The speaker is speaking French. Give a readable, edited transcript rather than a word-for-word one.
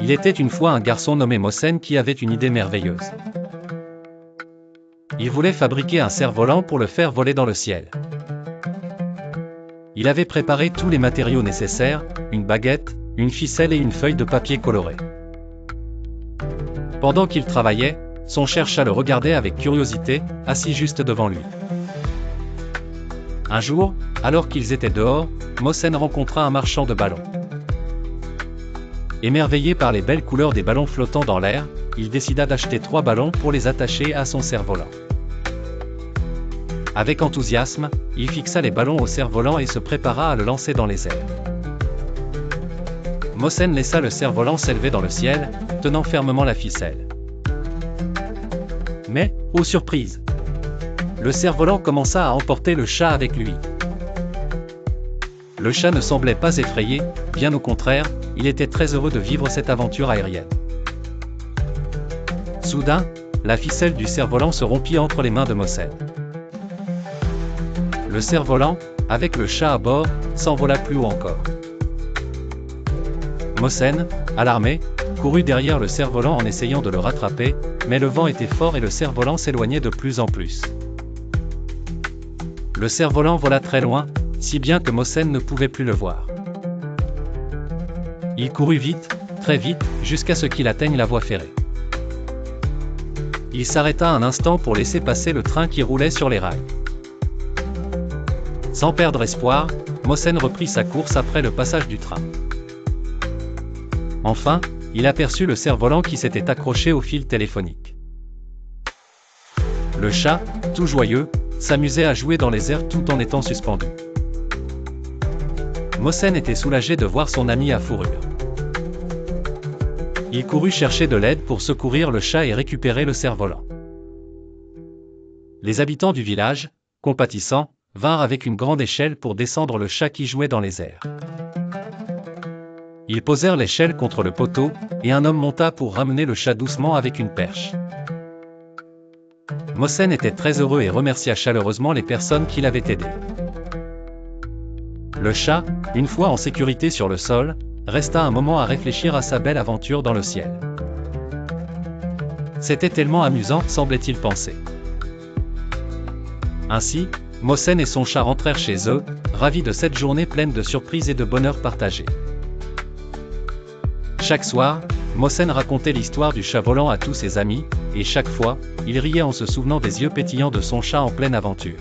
Il était une fois un garçon nommé Mossen qui avait une idée merveilleuse. Il voulait fabriquer un cerf-volant pour le faire voler dans le ciel. Il avait préparé tous les matériaux nécessaires, une baguette, une ficelle et une feuille de papier coloré. Pendant qu'il travaillait, son cher chat le regardait avec curiosité, assis juste devant lui. Un jour, alors qu'ils étaient dehors, Mossen rencontra un marchand de ballons. Émerveillé par les belles couleurs des ballons flottant dans l'air, il décida d'acheter 3 ballons pour les attacher à son cerf-volant. Avec enthousiasme, il fixa les ballons au cerf-volant et se prépara à le lancer dans les airs. Mossen laissa le cerf-volant s'élever dans le ciel, tenant fermement la ficelle. Mais, ô surprise! Le cerf-volant commença à emporter le chat avec lui. Le chat ne semblait pas effrayé, bien au contraire, il était très heureux de vivre cette aventure aérienne. Soudain, la ficelle du cerf-volant se rompit entre les mains de Mossen. Le cerf-volant, avec le chat à bord, s'envola plus haut encore. Mossen, alarmé, courut derrière le cerf-volant en essayant de le rattraper, mais le vent était fort et le cerf-volant s'éloignait de plus en plus. Le cerf-volant vola très loin, si bien que Mossen ne pouvait plus le voir. Il courut vite, très vite, jusqu'à ce qu'il atteigne la voie ferrée. Il s'arrêta un instant pour laisser passer le train qui roulait sur les rails. Sans perdre espoir, Mossen reprit sa course après le passage du train. Enfin, il aperçut le cerf-volant qui s'était accroché au fil téléphonique. Le chat, tout joyeux, s'amusait à jouer dans les airs tout en étant suspendu. Mossen était soulagé de voir son ami à fourrure. Il courut chercher de l'aide pour secourir le chat et récupérer le cerf-volant. Les habitants du village, compatissants, vinrent avec une grande échelle pour descendre le chat qui jouait dans les airs. Ils posèrent l'échelle contre le poteau, et un homme monta pour ramener le chat doucement avec une perche. Mossen était très heureux et remercia chaleureusement les personnes qui l'avaient aidé. Le chat, une fois en sécurité sur le sol, resta un moment à réfléchir à sa belle aventure dans le ciel. C'était tellement amusant, semblait-il penser. Ainsi, Mossen et son chat rentrèrent chez eux, ravis de cette journée pleine de surprises et de bonheur partagé. Chaque soir, Mossen racontait l'histoire du chat volant à tous ses amis, et chaque fois, il riait en se souvenant des yeux pétillants de son chat en pleine aventure.